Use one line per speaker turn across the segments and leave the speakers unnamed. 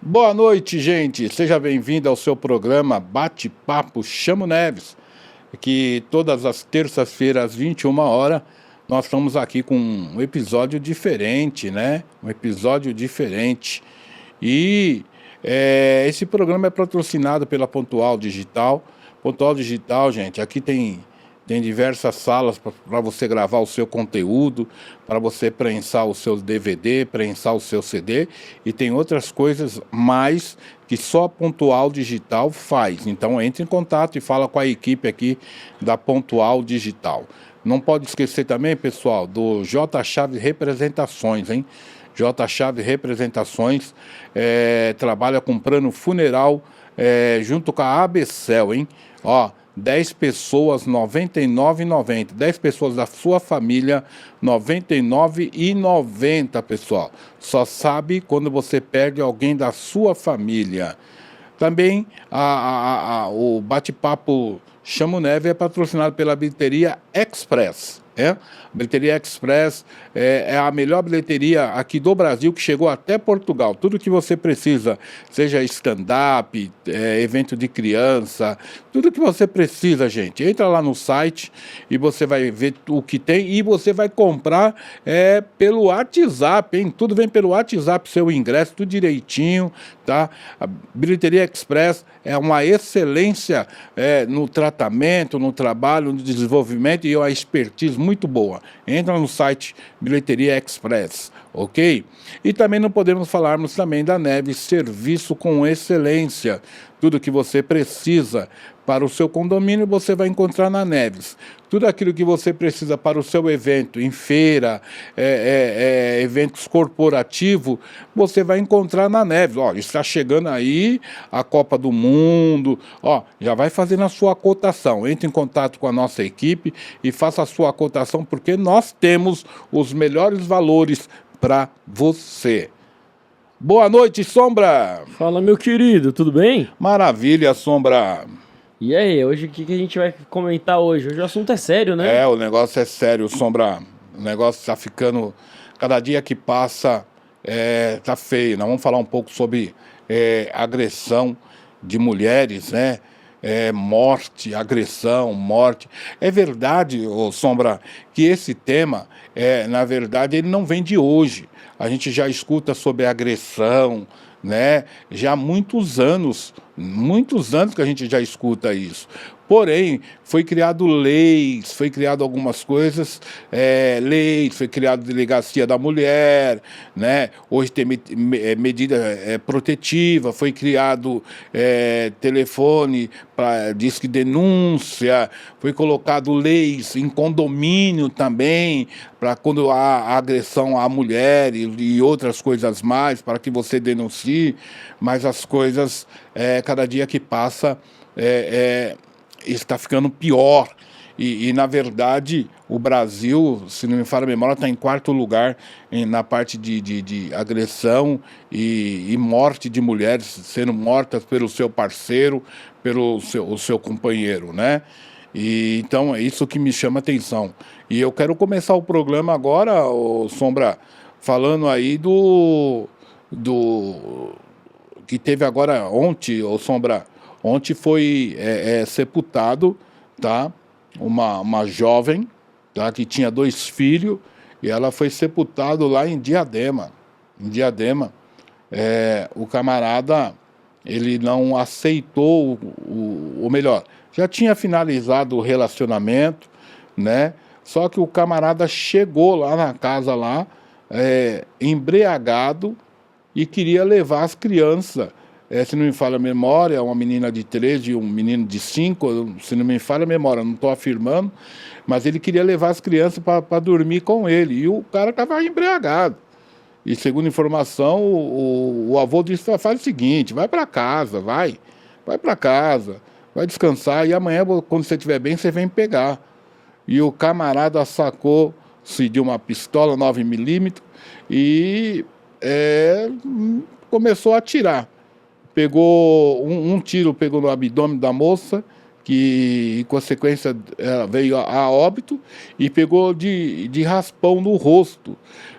Boa noite, gente. Seja bem-vindo ao seu programa Bate-Papo Chamo Neves, que todas as terças-feiras, às 21 horas, nós estamos aqui com um episódio diferente, né? Um episódio diferente. E esse programa é patrocinado pela Pontual Digital. Pontual Digital, gente, aqui tem diversas salas para você gravar o seu conteúdo, para você prensar o seu DVD, prensar o seu CD, e tem outras coisas mais que só a Pontual Digital faz. Então entre em contato e fala com a equipe aqui da Pontual Digital. Não pode esquecer também, pessoal, do J Chaves Representações, hein? J Chaves Representações trabalha com plano funeral junto com a ABCEL, hein? Ó, 10 pessoas, R$ 99,90. 10 pessoas da sua família, R$ 99,90, pessoal. Só sabe quando você perde alguém da sua família. Também o bate-papo Chamo Neve é patrocinado pela Bilheteria Express. A Bilheteria Express é a melhor bilheteria aqui do Brasil, que chegou até Portugal. Tudo que você precisa, seja stand-up, evento de criança, tudo que você precisa, gente. Entra lá no site e você vai ver o que tem e você vai comprar pelo WhatsApp, hein? Tudo vem pelo WhatsApp, seu ingresso, tudo direitinho, tá? A Bilheteria Express é uma excelência no tratamento, no trabalho, no desenvolvimento e uma expertise muito boa. Entra no site Bilheteria Express, ok? E também não podemos falarmos também da Neves, serviço com excelência. Tudo que você precisa para o seu condomínio você vai encontrar na Neves. Tudo aquilo que você precisa para o seu evento, em feira, eventos corporativos, você vai encontrar na Neves. Ó, está chegando aí a Copa do Mundo. Ó, já vai fazendo a sua cotação. Entre em contato com a nossa equipe e faça a sua cotação, porque nós temos os melhores valores para você. Boa noite, Sombra!
Fala, meu querido, tudo bem?
Maravilha, Sombra!
E aí, hoje o que a gente vai comentar hoje? Hoje o assunto é sério, né?
O negócio é sério, Sombra. O negócio está ficando. Cada dia que passa, tá feio. Nós vamos falar um pouco sobre agressão de mulheres, né? Morte, agressão, morte. É verdade, Sombra, que esse tema, na verdade, ele não vem de hoje. A gente já escuta sobre agressão, né? Já há muitos anos que a gente já escuta isso. Porém, foi criado leis, foi criado algumas coisas, leis, foi criado delegacia da mulher, né? Hoje tem medida protetiva, foi criado telefone para disque denúncia, foi colocado leis em condomínio também, para quando há agressão à mulher e outras coisas mais, para que você denuncie, mas as coisas, cada dia que passa, está ficando pior. Na verdade, o Brasil, se não me falha a memória, está em quarto lugar na parte de agressão e morte de mulheres sendo mortas pelo seu parceiro, pelo seu companheiro, né? Então, é isso que me chama a atenção. E eu quero começar o programa agora, Sombra, falando aí do que teve agora ontem, Sombra. Ontem foi sepultado, tá? Uma jovem, tá? Que tinha 2 filhos e ela foi sepultada lá em Diadema. Em Diadema, o camarada ele não aceitou ou melhor, já tinha finalizado o relacionamento, né? Só que o camarada chegou lá na casa lá, embriagado e queria levar as crianças. Se não me falha a memória, uma menina de 13 e um menino de 5, se não me falha a memória, não estou afirmando, mas ele queria levar as crianças para dormir com ele, e o cara estava embriagado. E segundo informação, o avô disse: faz o seguinte, vai para casa, vai para casa, vai descansar, e amanhã, quando você estiver bem, você vem pegar. E o camarada sacou-se de uma pistola 9mm e começou a atirar. Pegou um tiro, pegou no abdômen da moça, que em consequência ela veio a óbito, e pegou de raspão no rosto.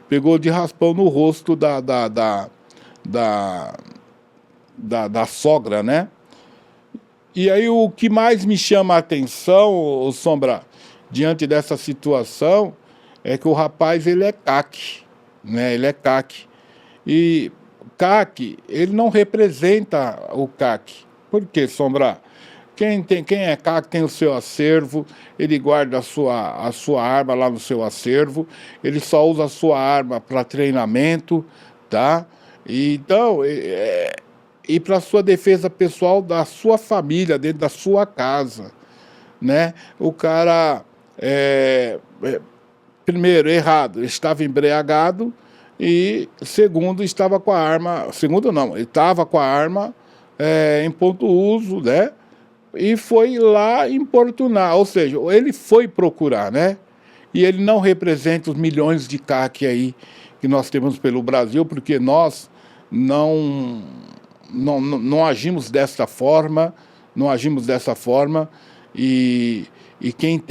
Pegou de raspão no rosto da da sogra, né? E aí o que mais me chama a atenção, ô Sombra, diante dessa situação, é que o rapaz, ele é CAC, né? Ele é CAC. E CAC, ele não representa o CAC. Por quê, Sombra? Quem é CAC tem o seu acervo, ele guarda a sua arma lá no seu acervo, ele só usa a sua arma para treinamento, tá? Então, e para sua defesa pessoal da sua família, dentro da sua casa, né? O cara, primeiro, errado, estava embriagado e, segundo, estava com a arma, segundo não, ele estava com a arma em ponto uso, né? E foi lá importunar, ou seja, ele foi procurar, né? E ele não representa os milhões de CAC aí que nós temos pelo Brasil, porque nós não agimos dessa forma, e quem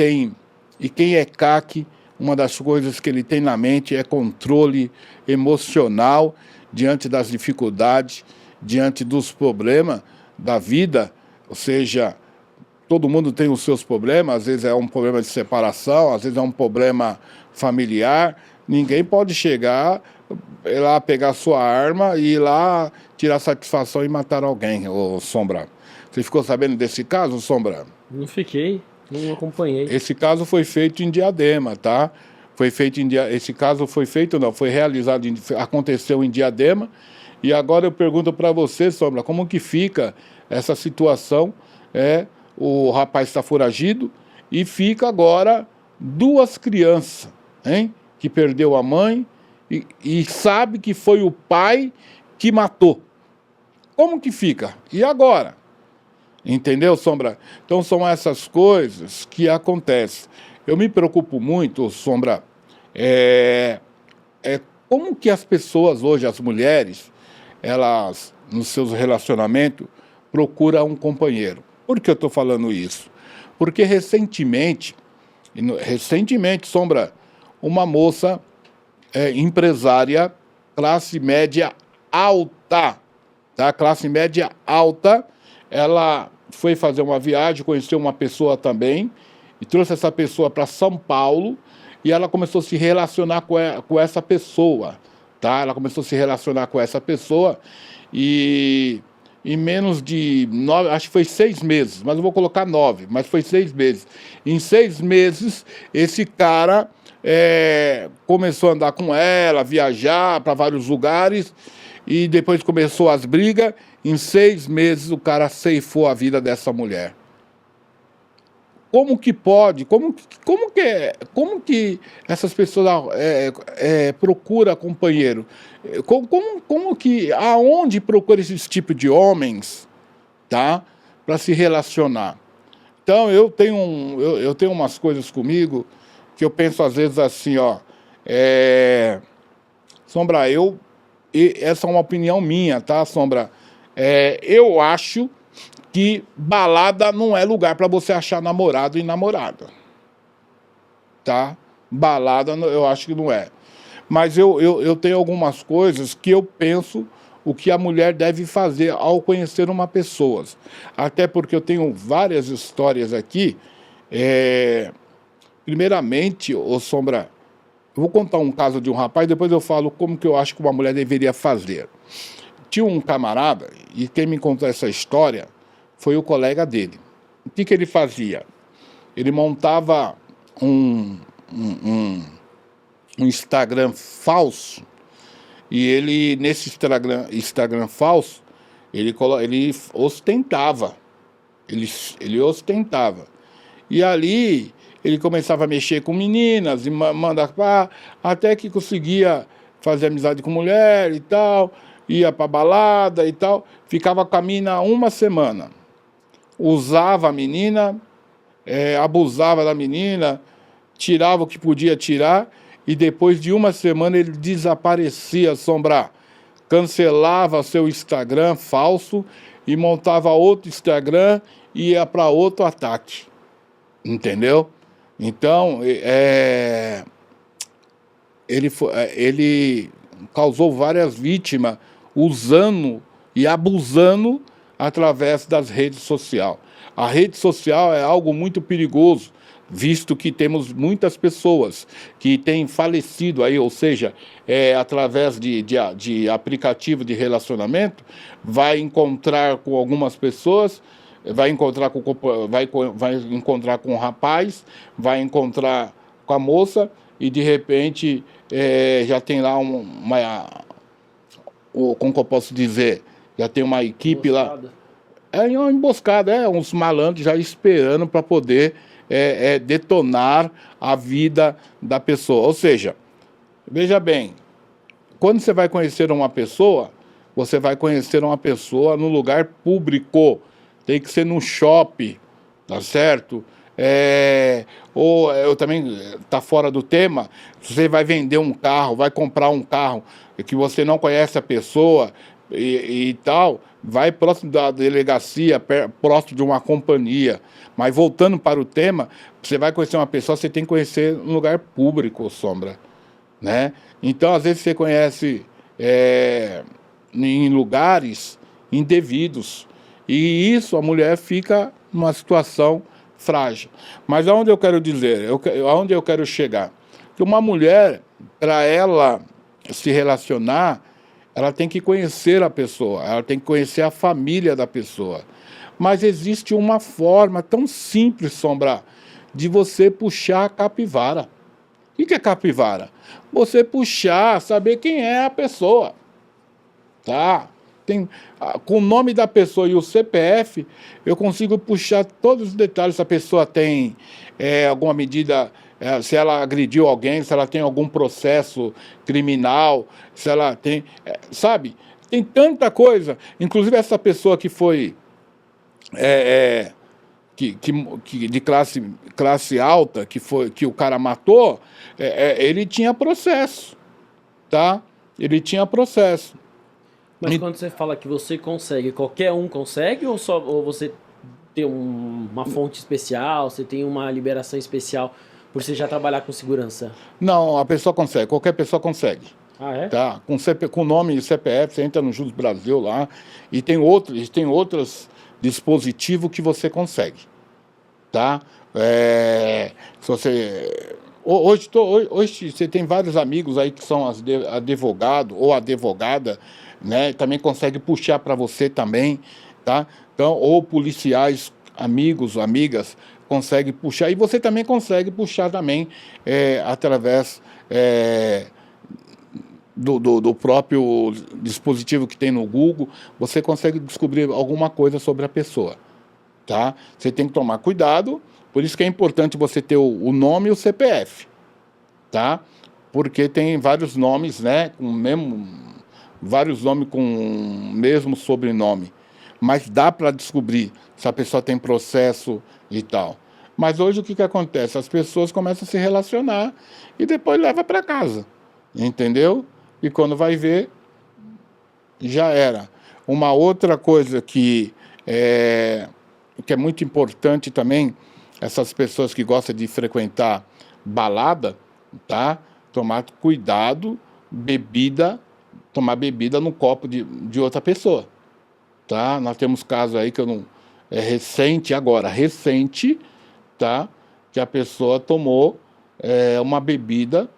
é CAC, uma das coisas que ele tem na mente é controle emocional diante das dificuldades, diante dos problemas da vida. Ou seja, todo mundo tem os seus problemas, às vezes é um problema de separação, às vezes é um problema familiar. Ninguém pode chegar lá, pegar sua arma e ir lá tirar satisfação e matar alguém, ô Sombra. Você ficou sabendo desse caso, Sombra?
Não fiquei, não acompanhei.
Esse caso foi feito em Diadema, tá? Esse caso foi feito, não, foi realizado, aconteceu em Diadema. E agora eu pergunto para você, Sombra, como que fica essa situação? O rapaz está foragido e fica agora 2 crianças, hein? Que perdeu a mãe e sabe que foi o pai que matou. Como que fica? E agora? Entendeu, Sombra? Então são essas coisas que acontecem. Eu me preocupo muito, Sombra, como que as pessoas hoje, as mulheres, elas, nos seus relacionamentos, procuram um companheiro. Por que eu estou falando isso? Porque recentemente, Sombra, uma moça empresária, classe média alta, tá? Classe média alta, ela foi fazer uma viagem, conheceu uma pessoa também, e trouxe essa pessoa para São Paulo, e ela começou a se relacionar com essa pessoa, tá? Ela começou a se relacionar com essa pessoa, e em menos de 9, acho que foi 6 meses, mas eu vou colocar 9, mas foi 6 meses. Em 6 meses, esse cara começou a andar com ela, viajar para vários lugares, e depois começou as brigas. Em 6 meses, o cara ceifou a vida dessa mulher. Como que pode? Como que essas pessoas procuram companheiro? Aonde procura esse tipo de homens, tá? Para se relacionar? Então eu tenho umas coisas comigo que eu penso às vezes assim, ó, Sombra, essa é uma opinião minha, tá, Sombra? Eu acho que balada não é lugar para você achar namorado e namorada, tá? Balada eu acho que não é. Mas eu tenho algumas coisas que eu penso o que a mulher deve fazer ao conhecer uma pessoa. Até porque eu tenho várias histórias aqui. Primeiramente, ô Sombra, eu vou contar um caso de um rapaz, depois eu falo como que eu acho que uma mulher deveria fazer. Tinha um camarada, e quem me contou essa história foi o colega dele. O que ele fazia? Ele montava um Instagram falso, e ele, nesse Instagram falso, ele ostentava. Ele ostentava. E ali ele começava a mexer com meninas e mandar até que conseguia fazer amizade com mulher e tal, ia para balada e tal, ficava com a mina 1 semana. Usava a menina, abusava da menina, tirava o que podia tirar, e depois de 1 semana ele desaparecia, Sombra. Cancelava seu Instagram falso e montava outro Instagram e ia para outro ataque. Entendeu? Então, ele causou várias vítimas usando e abusando através das redes sociais. A rede social é algo muito perigoso, visto que temos muitas pessoas que têm falecido aí, ou seja, através de aplicativo de relacionamento, vai encontrar com algumas pessoas, vai encontrar vai encontrar com o rapaz, vai encontrar com a moça e de repente já tem lá como que eu posso dizer, já tem uma equipe emboscada. Lá. É uma emboscada, uns malandros já esperando para poder detonar a vida da pessoa. Ou seja, veja bem, quando você vai conhecer uma pessoa, você vai conhecer uma pessoa no lugar público. Tem que ser no shopping, tá certo? Ou eu também, tá fora do tema, você vai vender um carro, vai comprar um carro que você não conhece a pessoa e tal, vai próximo da delegacia, próximo de uma companhia. Mas voltando para o tema, você vai conhecer uma pessoa, você tem que conhecer um lugar público, Sombra, né? Então, às vezes você conhece em lugares indevidos e isso a mulher fica numa situação frágil. Mas aonde eu quero dizer, aonde eu quero chegar? Que uma mulher, para ela se relacionar, ela tem que conhecer a pessoa, ela tem que conhecer a família da pessoa. Mas existe uma forma tão simples, Sombra, de você puxar a capivara. O que é capivara? Você puxar, saber quem é a pessoa. Tá? Com o nome da pessoa e o CPF, eu consigo puxar todos os detalhes. Se a pessoa tem alguma medida, se ela agrediu alguém, se ela tem algum processo criminal, se ela tem... sabe? Tem tanta coisa. Inclusive essa pessoa que foi... de classe alta, que o cara matou, ele tinha processo. Tá? Ele tinha processo.
Mas quando você fala que você consegue, qualquer um consegue ou você tem uma fonte especial, você tem uma liberação especial por você já trabalhar com segurança?
Não, a pessoa consegue, qualquer pessoa consegue.
Ah, é?
Tá? Com nome e CPF, você entra no Jus Brasil lá e tem outros dispositivos que você consegue. Tá? Se você... Hoje você tem vários amigos aí que são advogado ou advogada, né? Também consegue puxar para você também, tá? Então, ou policiais, amigos, amigas, consegue puxar. E você também consegue puxar também através do próprio dispositivo que tem no Google, você consegue descobrir alguma coisa sobre a pessoa, tá? Você tem que tomar cuidado. Por isso que é importante você ter o nome e o CPF, tá? Porque tem vários nomes, né? Vários nomes com o mesmo sobrenome. Mas dá para descobrir se a pessoa tem processo e tal. Mas hoje o que acontece? As pessoas começam a se relacionar e depois leva para casa, entendeu? E quando vai ver, já era. Uma outra coisa que é muito importante também, essas pessoas que gostam de frequentar balada, tá? Tomar cuidado, tomar bebida no copo de outra pessoa, tá? Nós temos casos aí que eu não... recente, tá? Que a pessoa tomou uma bebida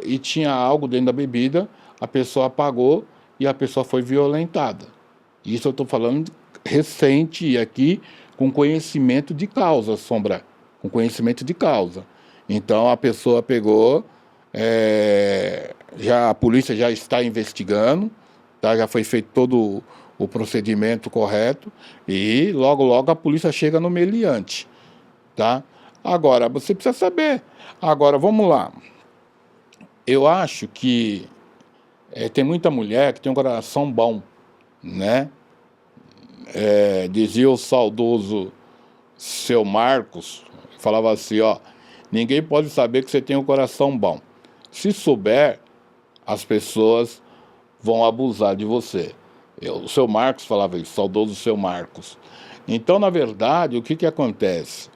e tinha algo dentro da bebida, a pessoa apagou e a pessoa foi violentada. Isso eu estou falando recente e aqui com conhecimento de causa, Sombra, com conhecimento de causa. Então a pessoa pegou, a polícia já está investigando, tá? Já foi feito todo o procedimento correto e logo a polícia chega no meliante, tá? Agora, você precisa saber. Agora, vamos lá. Eu acho que tem muita mulher que tem um coração bom, né? Dizia o saudoso seu Marcos, falava assim, ó, ninguém pode saber que você tem um coração bom. Se souber, as pessoas vão abusar de você. O seu Marcos falava isso, saudoso seu Marcos. Então, na verdade, o que acontece?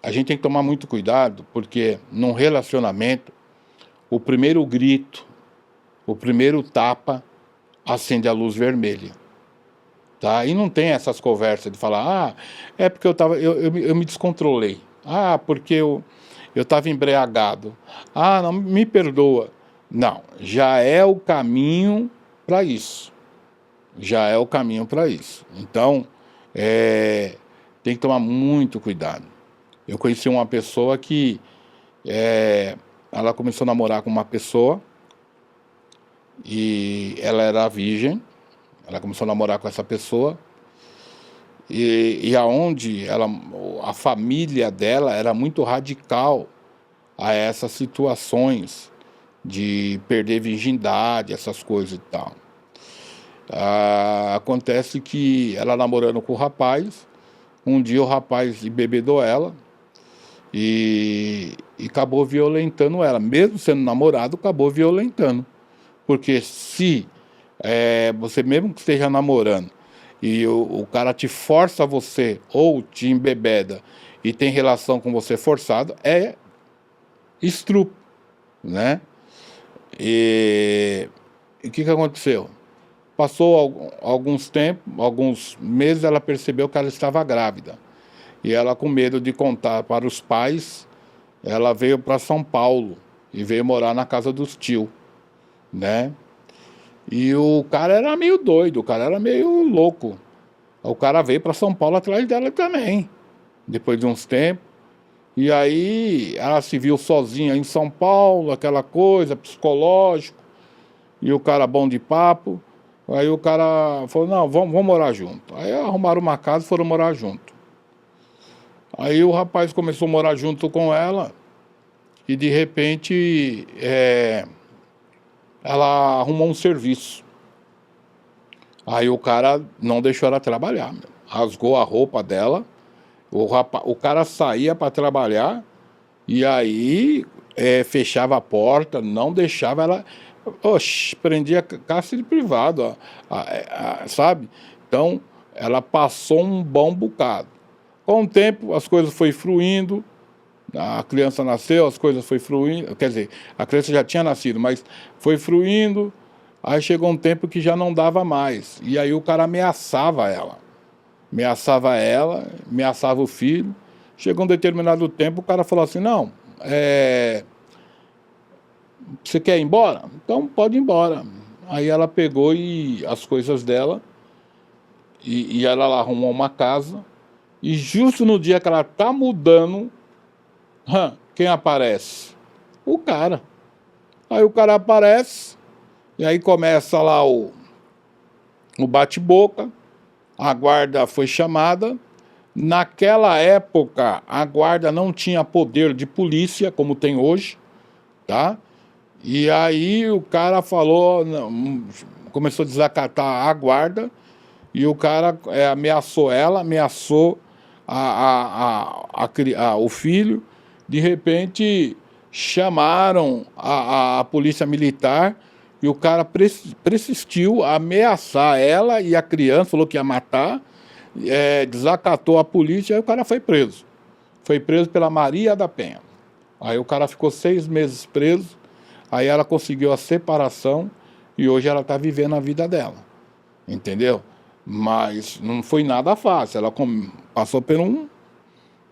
A gente tem que tomar muito cuidado, porque num relacionamento, o primeiro grito, o primeiro tapa acende a luz vermelha. Tá? E não tem essas conversas de falar, é porque eu me descontrolei. Porque eu estava embriagado. Não, me perdoa. Não, já é o caminho para isso. Já é o caminho para isso. Então, tem que tomar muito cuidado. Eu conheci uma pessoa que ela começou a namorar com uma pessoa e ela era virgem. Ela começou a namorar com essa pessoa e aonde a família dela era muito radical a essas situações de perder virgindade, essas coisas e tal. Acontece que ela namorando com o rapaz, um dia o rapaz embebedou ela e acabou violentando ela. Mesmo sendo namorado, acabou violentando. Porque se você mesmo que esteja namorando e o cara te força você ou te embebeda e tem relação com você forçado, é estupro, né? E o que aconteceu? Passou alguns meses, ela percebeu que ela estava grávida. E ela, com medo de contar para os pais, ela veio para São Paulo e veio morar na casa dos tios, né? E o cara era meio doido, o cara era meio louco. O cara veio para São Paulo atrás dela também, depois de uns tempos. E aí ela se viu sozinha em São Paulo, aquela coisa, psicológico, e o cara bom de papo. Aí o cara falou, não, vamos morar junto. Aí arrumaram uma casa e foram morar junto. Aí o rapaz começou a morar junto com ela e de repente ela arrumou um serviço. Aí o cara não deixou ela trabalhar, meu. Rasgou a roupa dela. O cara saía para trabalhar e aí fechava a porta, não deixava ela. Oxe, prendia cárcere privado, sabe? Então, ela passou um bom bocado. Com o tempo, as coisas foram fluindo, a criança nasceu, as coisas foram fluindo, quer dizer, a criança já tinha nascido, mas foi fluindo, aí chegou um tempo que já não dava mais. E aí o cara ameaçava ela, ameaçava o filho. Chegou um determinado tempo, o cara falou assim, não, você quer ir embora? Então pode ir embora. Aí ela pegou e as coisas dela, e ela lá arrumou uma casa, e justo no dia que ela tá mudando, quem aparece? O cara. Aí o cara aparece, e aí começa lá o bate-boca, a guarda foi chamada. Naquela época, a guarda não tinha poder de polícia, como tem hoje, tá? E aí o cara falou, começou a desacatar a guarda, e o cara ameaçou ela, ameaçou o filho. De repente chamaram a polícia militar e o cara persistiu a ameaçar ela e a criança, falou que ia matar, desacatou a polícia, aí o cara foi preso. Foi preso pela Maria da Penha. Aí o cara ficou 6 meses preso, aí ela conseguiu a separação e hoje ela está vivendo a vida dela, entendeu? Mas não foi nada fácil, ela passou por um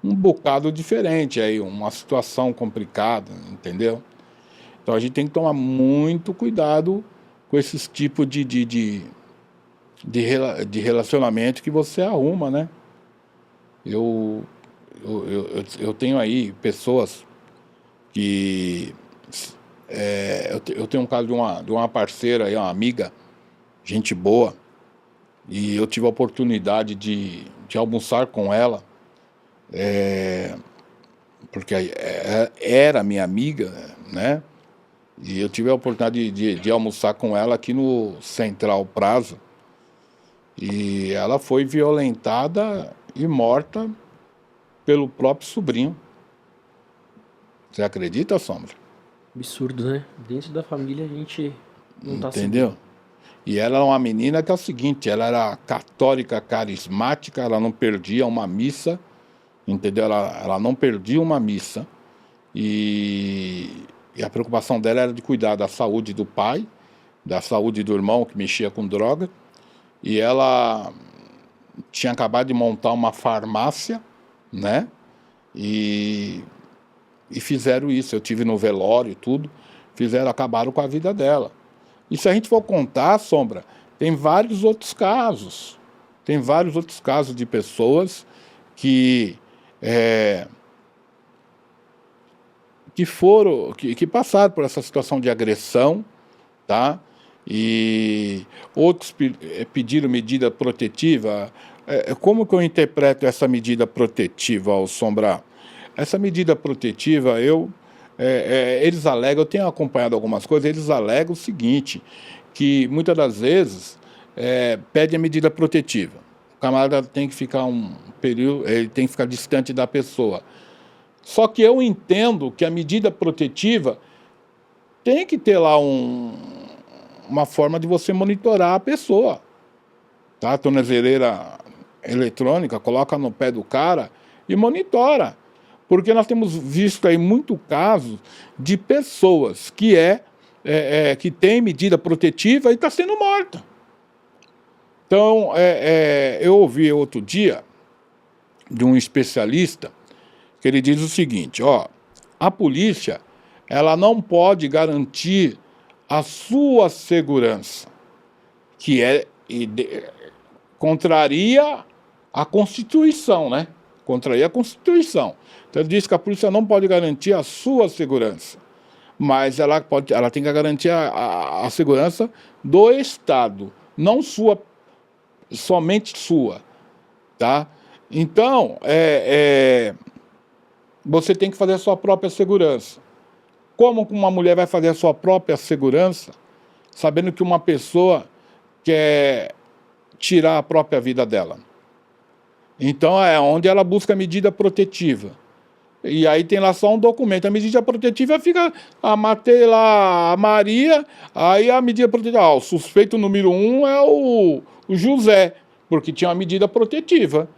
bocado diferente, aí, uma situação complicada, entendeu? Então a gente tem que tomar muito cuidado com esses tipos de relacionamento que você arruma, né? Eu tenho aí pessoas que... eu tenho um caso de uma parceira, aí, uma amiga, gente boa, e eu tive a oportunidade de almoçar com ela, porque era minha amiga, né? E eu tive a oportunidade de almoçar com ela aqui no Central Plaza, e ela foi violentada e morta pelo próprio sobrinho. Você acredita, Sombra?
Absurdo, né? Dentro da família a gente não tá
entendeu? E ela é uma menina que é o seguinte, ela era católica, carismática, ela não perdia uma missa, entendeu? Ela não perdia uma missa. E a preocupação dela era de cuidar da saúde do pai, da saúde do irmão que mexia com droga, e ela tinha acabado de montar uma farmácia, né? E fizeram isso. Eu tive no velório e tudo, acabaram com a vida dela. E se a gente for contar, Sombra, tem vários outros casos. Tem vários outros casos de pessoas que que passaram por essa situação de agressão, tá? E outros pediram medida protetiva. Como que eu interpreto essa medida protetiva, ao Sombra? Essa medida protetiva, eles alegam, eu tenho acompanhado algumas coisas, eles alegam o seguinte, que muitas das vezes pede a medida protetiva. O camarada tem que ficar um período, ele tem que ficar distante da pessoa. Só que eu entendo que a medida protetiva tem que ter lá uma forma de você monitorar a pessoa. Tá? A tornozeleira eletrônica, coloca no pé do cara e monitora. Porque nós temos visto aí muito casos de pessoas que têm medida protetiva e está sendo morta. Então, eu ouvi outro dia de um especialista que ele diz o seguinte, a polícia ela não pode garantir a sua segurança, que contraria a Constituição, né? Contraria a Constituição. Então ele diz que a polícia não pode garantir a sua segurança, mas ela tem que garantir a segurança do Estado, não somente sua, tá? Então, você tem que fazer a sua própria segurança. Como uma mulher vai fazer a sua própria segurança, sabendo que uma pessoa quer tirar a própria vida dela? Então, é onde ela busca a medida protetiva. E aí tem lá só um documento. A medida protetiva fica, matei lá a Maria, aí a medida protetiva, o suspeito número 1 é o José, porque tinha uma medida protetiva.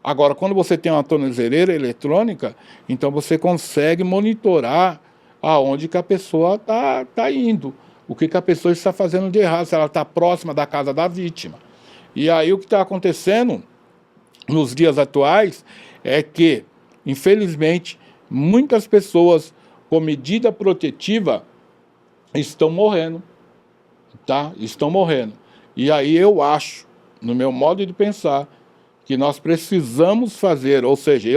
Agora, quando você tem uma tornozeleira eletrônica, então você consegue monitorar aonde que a pessoa está indo, o que a pessoa está fazendo de errado, se ela está próxima da casa da vítima. E aí o que está acontecendo nos dias atuais é que, infelizmente, muitas pessoas com medida protetiva estão morrendo, tá? Estão morrendo. E aí eu acho, no meu modo de pensar, que nós precisamos fazer, ou seja,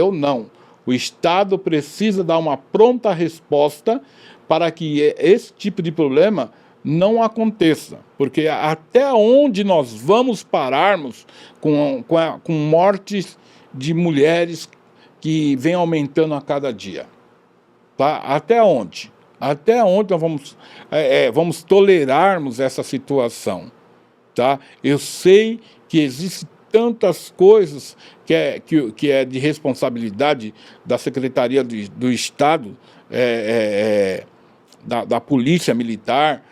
o Estado precisa dar uma pronta resposta para que esse tipo de problema não aconteça. Porque até onde nós vamos pararmos com mortes de mulheres que vem aumentando a cada dia? Tá? Até onde? Até onde nós vamos tolerarmos essa situação? Tá? Eu sei que existem tantas coisas que é de responsabilidade da Secretaria do Estado, da Polícia Militar,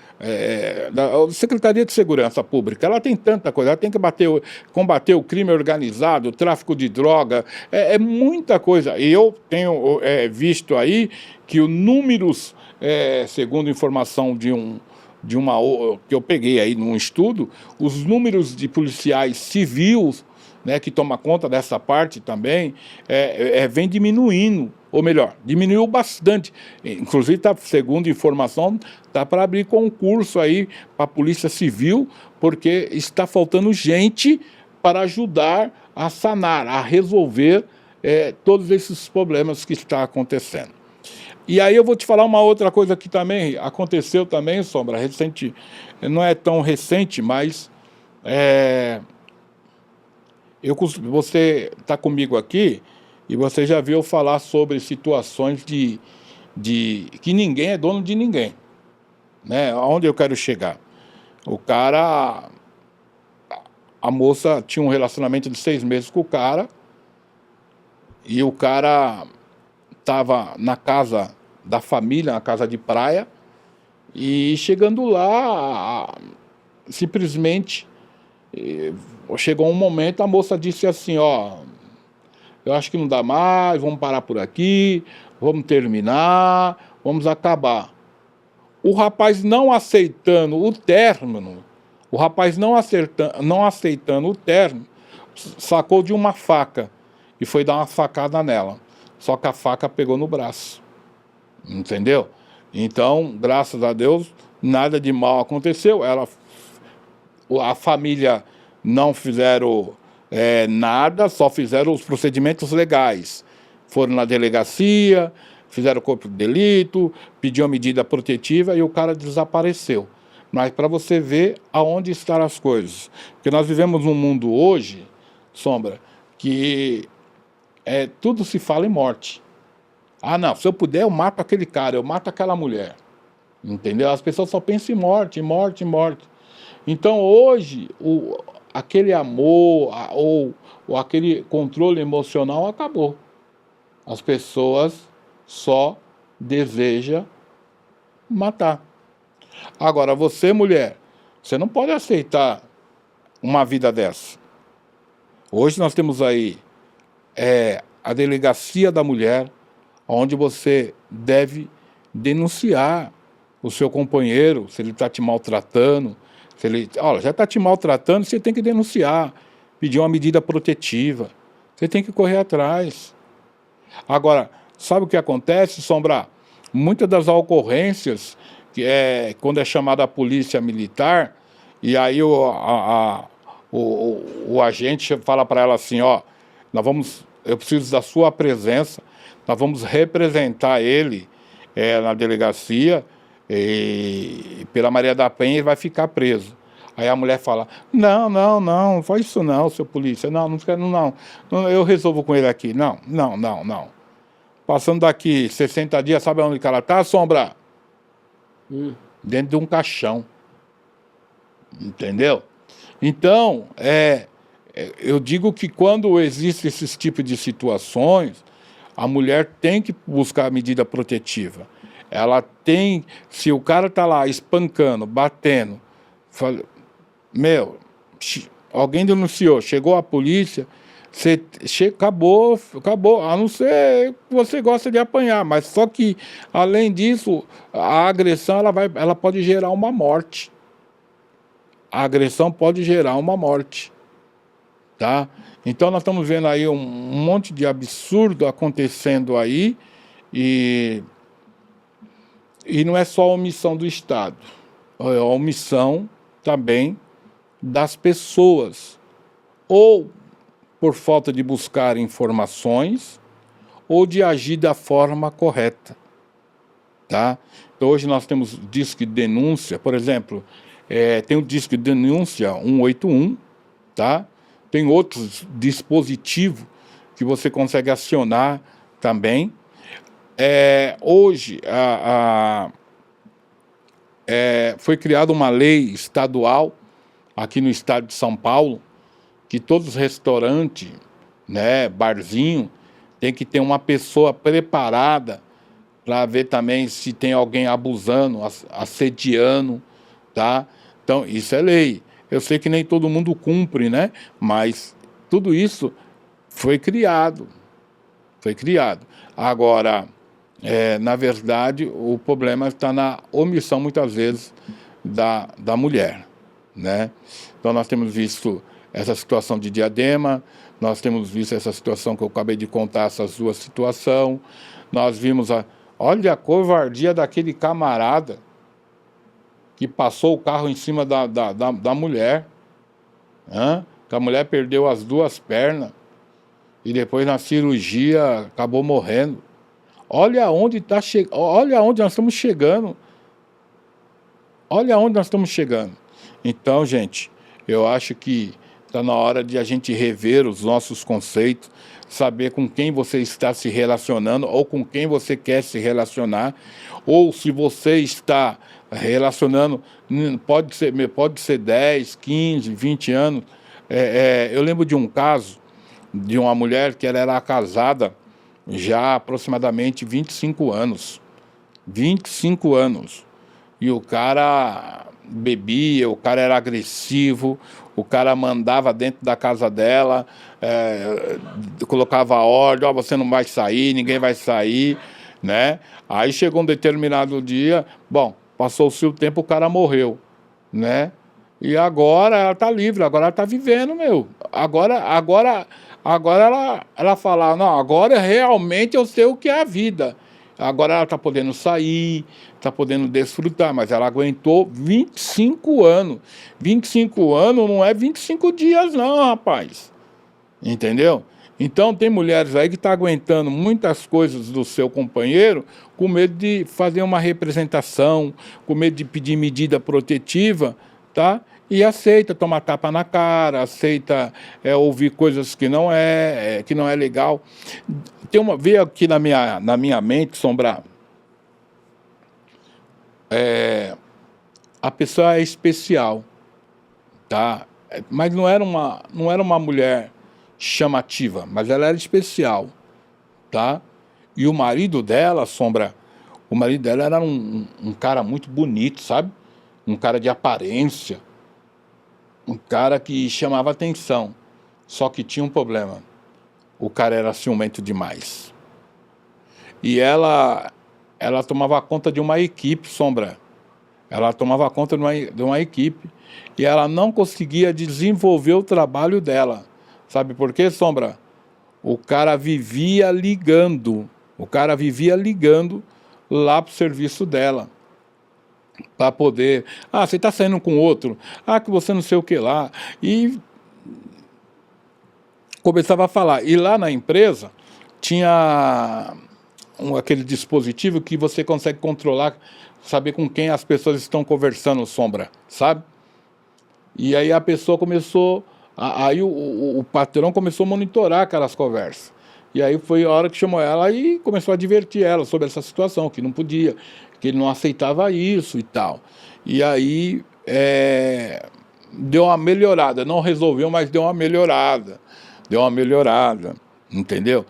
da Secretaria de Segurança Pública. Ela tem tanta coisa, ela tem que combater o crime organizado, o tráfico de droga, muita coisa. E eu tenho visto aí que os números, segundo informação que eu peguei aí num estudo, os números de policiais civis, né, que toma conta dessa parte também, vem diminuindo, ou melhor, diminuiu bastante. Inclusive, segundo informação, está para abrir concurso aí para a Polícia Civil, porque está faltando gente para ajudar a sanar, a resolver todos esses problemas que estão acontecendo. E aí eu vou te falar uma outra coisa que também aconteceu também, Sombra, recente, não é tão recente, mas você está comigo aqui e você já viu falar sobre situações de que ninguém é dono de ninguém, né? Aonde eu quero chegar? A moça tinha um relacionamento de 6 meses com o cara e o cara estava na casa da família, na casa de praia, e chegando lá, simplesmente chegou um momento, a moça disse assim, eu acho que não dá mais, vamos parar por aqui, vamos terminar, vamos acabar. O rapaz não aceitando o término, o rapaz não aceitando o término, sacou de uma faca e foi dar uma facada nela. Só que a faca pegou no braço. Entendeu? Então, graças a Deus, nada de mal aconteceu. A família não fizeram nada, só fizeram os procedimentos legais. Foram na delegacia, fizeram corpo de delito, pediu medida protetiva e o cara desapareceu. Mas para você ver aonde estão as coisas. Porque nós vivemos num mundo hoje, Sombra, que tudo se fala em morte. Ah, não, se eu puder, eu mato aquele cara, eu mato aquela mulher. Entendeu? As pessoas só pensam em morte, morte, morte. Então, hoje, aquele amor ou aquele controle emocional acabou. As pessoas só desejam matar. Agora, você, mulher, você não pode aceitar uma vida dessa. Hoje nós temos aí a delegacia da mulher, onde você deve denunciar o seu companheiro, se ele está te maltratando, se ele, olha, já está te maltratando, você tem que denunciar, pedir uma medida protetiva, você tem que correr atrás. Agora, sabe o que acontece, Sombra? Muitas das ocorrências, quando é chamada a polícia militar, e aí o agente fala para ela assim, ó, eu preciso da sua presença, nós vamos representar ele na delegacia e pela Maria da Penha ele vai ficar preso. Aí a mulher fala, não faz isso não, seu polícia, não quero não, eu resolvo com ele aqui, não. Passando daqui 60 dias, sabe onde que ela tá, Sombra? Dentro de um caixão. Entendeu? Então, eu digo que quando existe esses tipos de situações, a mulher tem que buscar medida protetiva. Ela tem, se o cara tá lá espancando, batendo, alguém denunciou, chegou a polícia, acabou, a não ser que você gosta de apanhar, mas só que, além disso, a agressão ela pode gerar uma morte. A agressão pode gerar uma morte. Tá? Então nós estamos vendo aí um monte de absurdo acontecendo aí e não é só a omissão do Estado, é a omissão também das pessoas, ou por falta de buscar informações ou de agir da forma correta. Tá? Então hoje nós temos disque de denúncia, por exemplo, tem o disque de denúncia 181, tá? Tem outros dispositivos que você consegue acionar também. Hoje foi criada uma lei estadual aqui no estado de São Paulo que todos os restaurantes, né, barzinho, tem que ter uma pessoa preparada para ver também se tem alguém abusando, assediando, tá? Então, isso é lei. Eu sei que nem todo mundo cumpre, né? Mas tudo isso foi criado. Foi criado. Agora, na verdade, o problema está na omissão, muitas vezes, da mulher, né? Então, nós temos visto essa situação de Diadema, nós temos visto essa situação que eu acabei de contar, essas duas situações. Nós vimos olha a covardia daquele camarada que passou o carro em cima da mulher, que a mulher perdeu as duas pernas e depois na cirurgia acabou morrendo. Olha onde nós estamos chegando. Olha onde nós estamos chegando. Então, gente, eu acho que está na hora de a gente rever os nossos conceitos, saber com quem você está se relacionando ou com quem você quer se relacionar, ou se você está relacionando, pode ser 10, 15, 20 anos. Eu lembro de um caso de uma mulher que ela era casada já há aproximadamente 25 anos. 25 anos. E o cara bebia, o cara era agressivo, o cara mandava dentro da casa dela, colocava ordem, você não vai sair, ninguém vai sair, né? Aí chegou um determinado dia, bom, Passou-se o tempo, o cara morreu, né? E agora ela tá livre, agora ela tá vivendo, meu. Agora ela fala, não, agora realmente eu sei o que é a vida. Agora ela tá podendo sair, tá podendo desfrutar, mas ela aguentou 25 anos. 25 anos não é 25 dias não, rapaz. Entendeu? Então tem mulheres aí que estão aguentando muitas coisas do seu companheiro com medo de fazer uma representação, com medo de pedir medida protetiva, tá? E aceita tomar tapa na cara, aceita ouvir coisas que não é legal. Veio aqui na minha mente, Sombra, a pessoa é especial, tá? Mas não era uma mulher chamativa, mas ela era especial, tá? E o marido dela, Sombra, o marido dela era um cara muito bonito, sabe? Um cara de aparência, um cara que chamava atenção. Só que tinha um problema. O cara era ciumento demais. E ela tomava conta de uma equipe, Sombra. Ela tomava conta de uma equipe e ela não conseguia desenvolver o trabalho dela. Sabe por quê, Sombra? O cara vivia ligando. O cara vivia ligando lá pro serviço dela. Para poder... Ah, você está saindo com outro. Ah, que você não sei o que lá. E começava a falar. E lá na empresa tinha aquele dispositivo que você consegue controlar, saber com quem as pessoas estão conversando, Sombra, sabe? E aí a pessoa começou... Aí o patrão começou a monitorar aquelas conversas. E aí foi a hora que chamou ela e começou a advertir ela sobre essa situação, que não podia, que ele não aceitava isso e tal. E aí deu uma melhorada, não resolveu, mas deu uma melhorada. Deu uma melhorada, entendeu?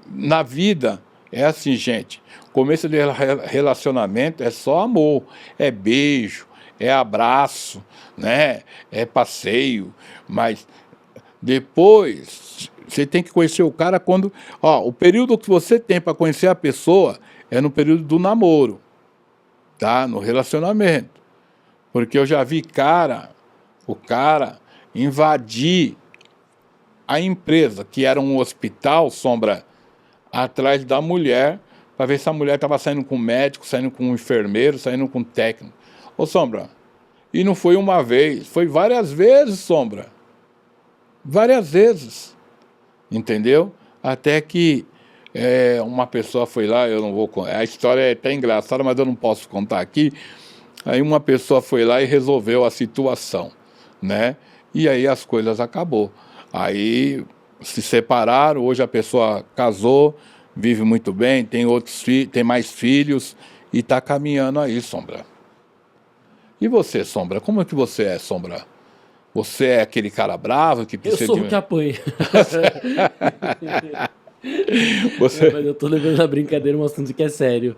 Na vida é assim, gente, começo de relacionamento é só amor, é beijo, é abraço, né? É passeio, mas depois você tem que conhecer o cara quando... Ó, o período que você tem para conhecer a pessoa é no período do namoro, tá? No relacionamento. Porque eu já vi o cara invadir a empresa, que era um hospital, Sombra, atrás da mulher, para ver se a mulher estava saindo com médico, saindo com enfermeiro, saindo com técnico. Ô, Sombra, e não foi uma vez, foi várias vezes, Sombra. Várias vezes, entendeu? Até que uma pessoa foi lá, eu não vou... A história é até engraçada, mas eu não posso contar aqui. Aí uma pessoa foi lá e resolveu a situação, né? E aí as coisas acabou. Aí se separaram, hoje a pessoa casou, vive muito bem, tem tem mais filhos e está caminhando aí, Sombra. E você, Sombra? Como é que você é, Sombra? Você é aquele cara bravo que precisa...
Eu sou o que apanha.
Você...
Mas eu tô levando a brincadeira um assunto que é sério.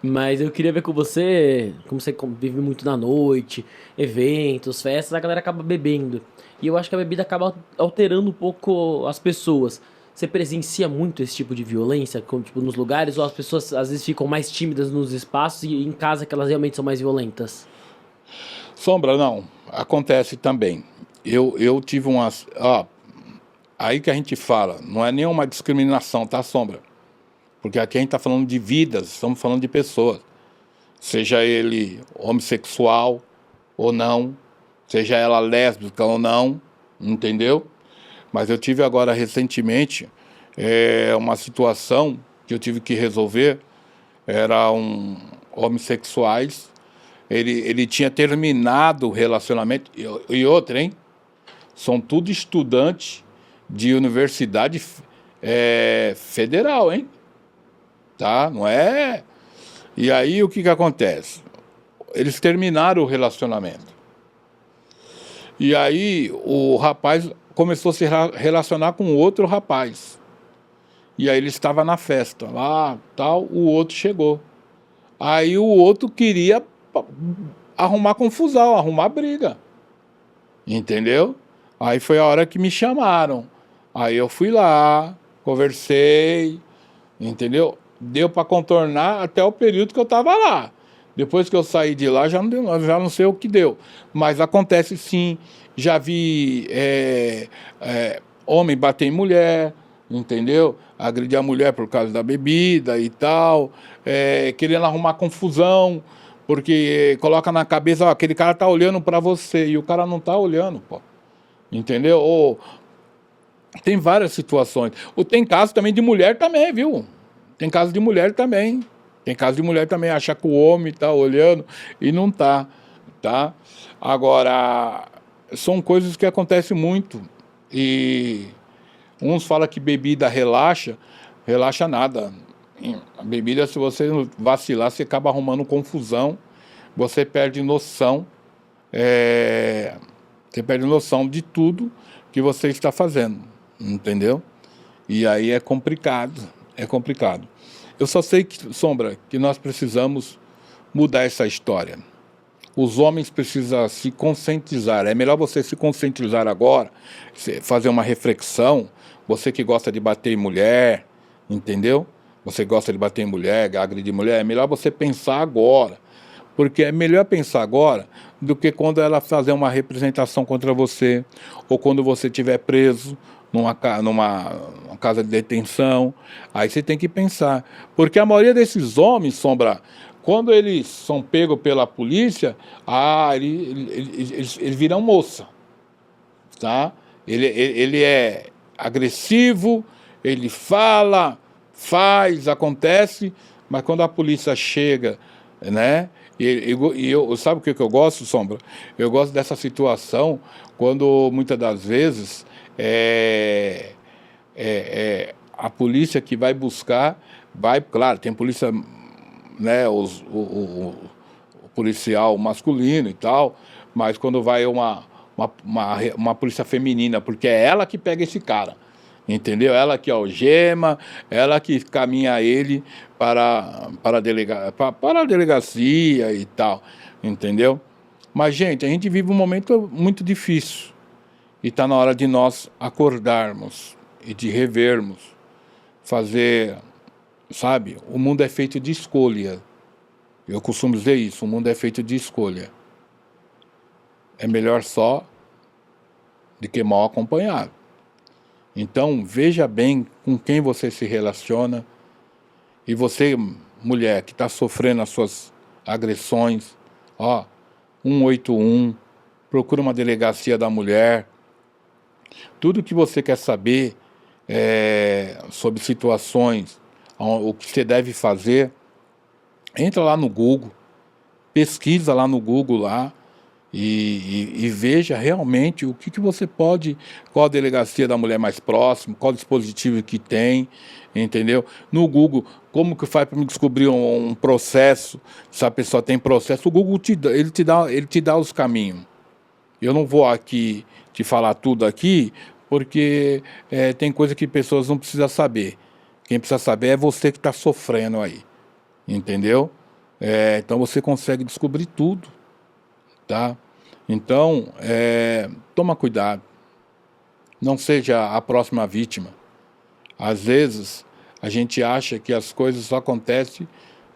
Mas eu queria ver com você, como você vive muito na noite, eventos, festas, a galera acaba bebendo. E eu acho que a bebida acaba alterando um pouco as pessoas. Você presencia muito esse tipo de violência, como, tipo, nos lugares, ou as pessoas às vezes ficam mais tímidas nos espaços e em casa que elas realmente são mais violentas?
Sombra, não. Acontece também. Eu tive umas... Ó, aí que a gente fala, não é nenhuma discriminação, tá, Sombra? Porque aqui a gente está falando de vidas, estamos falando de pessoas. Seja ele homossexual ou não, seja ela lésbica ou não, entendeu? Mas eu tive agora recentemente uma situação que eu tive que resolver. Era homossexuais, ele tinha terminado o relacionamento, e outra, hein? São tudo estudantes de universidade federal, hein? Tá? Não é... E aí o que acontece? Eles terminaram o relacionamento. E aí o rapaz começou a se relacionar com outro rapaz. E aí ele estava na festa lá, tal, o outro chegou. Aí o outro queria arrumar confusão, arrumar briga. Entendeu? Aí foi a hora que me chamaram. Aí eu fui lá, conversei, entendeu? Deu para contornar até o período que eu estava lá. Depois que eu saí de lá, já não deu, já não sei o que deu. Mas acontece sim. Já vi homem bater em mulher, entendeu? Agredir a mulher por causa da bebida e tal, querendo arrumar confusão, porque coloca na cabeça, ó, aquele cara tá olhando para você e o cara não tá olhando, pô. Entendeu? Ou tem várias situações. Ou tem caso também de mulher também, viu? Tem caso de mulher também. Tem caso de mulher também achar que o homem tá olhando e não tá, tá? Agora, são coisas que acontecem muito. E uns falam que bebida relaxa, relaxa nada. A bebida, se você vacilar, você acaba arrumando confusão, você perde noção, você perde noção de tudo que você está fazendo, entendeu? E aí é complicado, é complicado. Eu só sei que, Sombra, que nós precisamos mudar essa história. Os homens precisam se conscientizar. É melhor você se conscientizar agora, fazer uma reflexão. Você que gosta de bater em mulher, entendeu? Você gosta de bater em mulher, agredir mulher, é melhor você pensar agora. Porque é melhor pensar agora do que quando ela fazer uma representação contra você, ou quando você estiver preso numa casa de detenção. Aí você tem que pensar. Porque a maioria desses homens, Sombra, quando eles são pegos pela polícia, eles viram moça, tá? Ele é agressivo, ele fala, faz, acontece, mas quando a polícia chega, né? E eu, sabe o que eu gosto, Sombra? Eu gosto dessa situação quando muitas das vezes a polícia que vai buscar, vai, claro, tem polícia, né, o policial masculino e tal, mas quando vai uma polícia feminina, porque é ela que pega esse cara, entendeu? Ela que algema, ela que caminha ele para a delegacia e tal, entendeu? Mas, gente, a gente vive um momento muito difícil e está na hora de nós acordarmos e de revermos, fazer, sabe? O mundo é feito de escolha. Eu costumo dizer isso, o mundo é feito de escolha. É melhor só do que mal acompanhado. Então, veja bem com quem você se relaciona. E você, mulher, que está sofrendo as suas agressões, ó, 181, procura uma delegacia da mulher. Tudo que você quer saber sobre situações, o que você deve fazer, entra lá no Google, pesquisa lá no Google lá e veja realmente o que você pode, qual a delegacia da mulher mais próxima, qual dispositivo que tem, entendeu? No Google, como que faz para me descobrir um processo, se a pessoa tem processo, o Google ele te dá os caminhos. Eu não vou aqui te falar tudo aqui, porque tem coisa que pessoas não precisam saber. Quem precisa saber é você que está sofrendo aí, entendeu? Então você consegue descobrir tudo, tá? Então, toma cuidado. Não seja a próxima vítima. Às vezes, a gente acha que as coisas só acontecem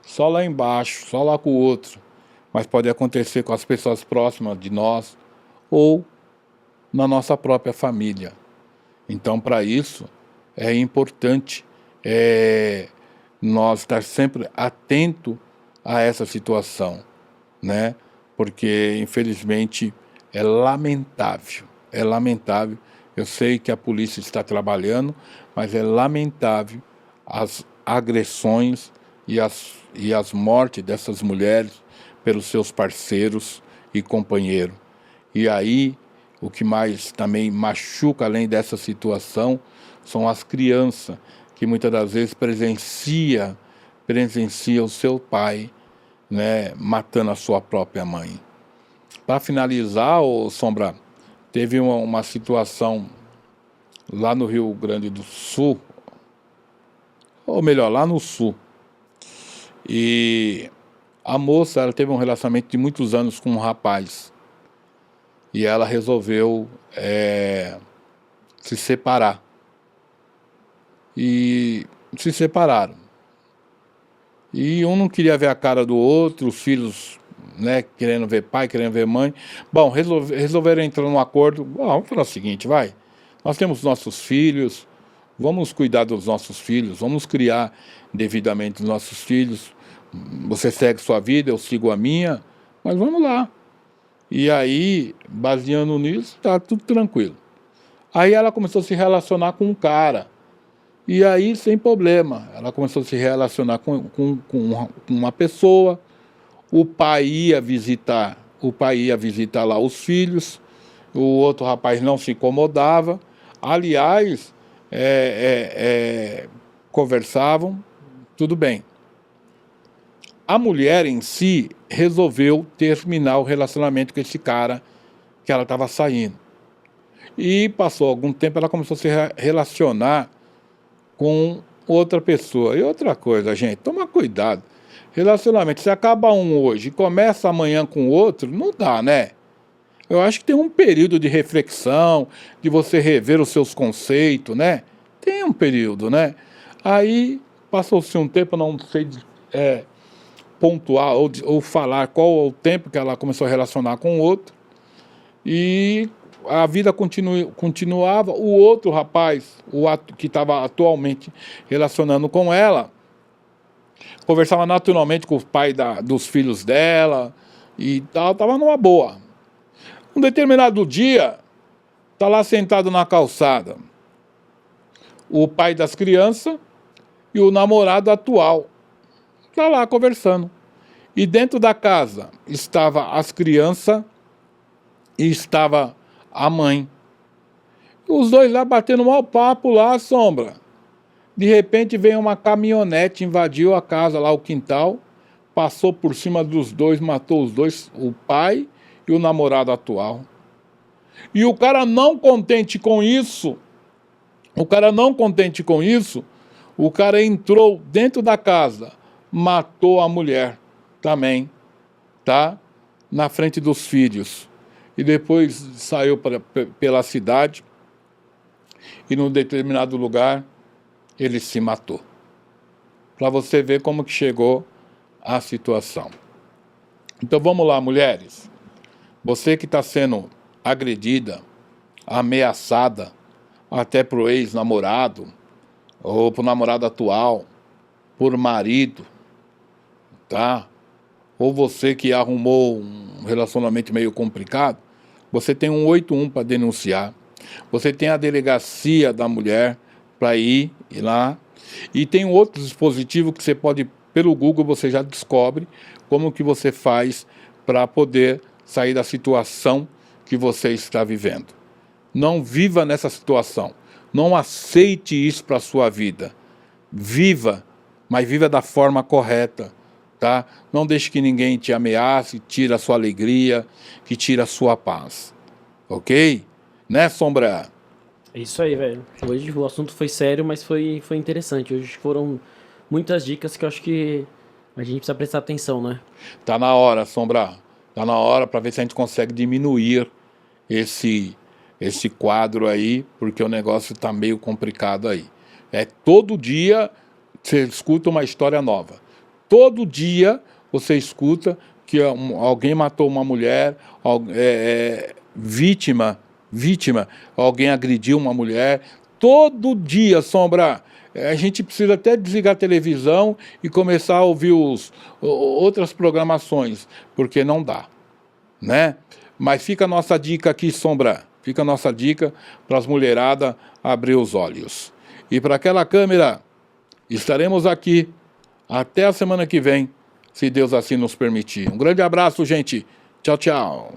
só lá embaixo, só lá com o outro. Mas pode acontecer com as pessoas próximas de nós ou na nossa própria família. Então, para isso, é importante nós estar sempre atento a essa situação, né? Porque, infelizmente, é lamentável, é lamentável. Eu sei que a polícia está trabalhando, mas é lamentável as agressões e as mortes dessas mulheres pelos seus parceiros e companheiros. E aí, o que mais também machuca, além dessa situação, são as crianças, que muitas das vezes presencia o seu pai, né, matando a sua própria mãe. Para finalizar, Sombra, teve uma situação lá no Rio Grande do Sul, ou melhor, lá no Sul. E a moça, ela teve um relacionamento de muitos anos com um rapaz. E ela resolveu se separar. E se separaram. E um não queria ver a cara do outro, os filhos, né, querendo ver pai, querendo ver mãe. Bom, resolveram entrar num acordo. Bom, vamos falar o seguinte, vai. Nós temos nossos filhos, vamos cuidar dos nossos filhos, vamos criar devidamente os nossos filhos. Você segue sua vida, eu sigo a minha, mas vamos lá. E aí, baseando nisso, tá tudo tranquilo. Aí ela começou a se relacionar com um cara. E aí, sem problema, ela começou a se relacionar com uma pessoa. O pai ia visitar lá os filhos. O outro rapaz não se incomodava. Aliás, conversavam, tudo bem. A mulher em si resolveu terminar o relacionamento com esse cara que ela estava saindo. E passou algum tempo, ela começou a se relacionar com outra pessoa. E outra coisa, gente, toma cuidado. Relacionamento, se acaba um hoje e começa amanhã com o outro, não dá, né? Eu acho que tem um período de reflexão, de você rever os seus conceitos, né? Tem um período, né? Aí, passou-se um tempo, eu não sei pontuar ou falar qual é o tempo que ela começou a relacionar com o outro. E a vida continuava. O outro rapaz, que estava atualmente relacionando com ela, conversava naturalmente com o pai dos filhos dela e tal, estava numa boa. Um determinado dia, está lá sentado na calçada o pai das crianças e o namorado atual. Está lá conversando. E dentro da casa estava as crianças e estava a mãe. Os dois lá batendo mau papo lá, Sombra. De repente veio uma caminhonete, invadiu a casa lá, o quintal, passou por cima dos dois, matou os dois, o pai e o namorado atual. E o cara não contente com isso, o cara entrou dentro da casa, matou a mulher também, tá? Na frente dos filhos. E depois saiu pela cidade e num determinado lugar ele se matou. Para você ver como que chegou a situação. Então vamos lá, mulheres. Você que está sendo agredida, ameaçada, até pro ex-namorado, ou pro namorado atual, por marido, tá? Ou você que arrumou um relacionamento meio complicado, você tem um 81 para denunciar. Você tem a delegacia da mulher para ir lá. E tem outro dispositivo que você pode, pelo Google, você já descobre como que você faz para poder sair da situação que você está vivendo. Não viva nessa situação. Não aceite isso para a sua vida. Viva, mas viva da forma correta. Tá? Não deixe que ninguém te ameace, tire a sua alegria, que tire a sua paz. Ok? Né, Sombra?
É isso aí, velho. Hoje o assunto foi sério, mas foi interessante. Hoje foram muitas dicas que eu acho que a gente precisa prestar atenção, né?
Tá na hora, Sombra. Tá na hora para ver se a gente consegue diminuir esse quadro aí, porque o negócio tá meio complicado aí. Todo dia você escuta uma história nova. Todo dia você escuta que alguém matou uma mulher, vítima, alguém agrediu uma mulher. Todo dia, Sombra. A gente precisa até desligar a televisão e começar a ouvir outras programações, porque não dá, né? Mas fica a nossa dica aqui, Sombra. Fica a nossa dica para as mulheradas abrir os olhos. E para aquela câmera, estaremos aqui até a semana que vem, se Deus assim nos permitir. Um grande abraço, gente. Tchau, tchau.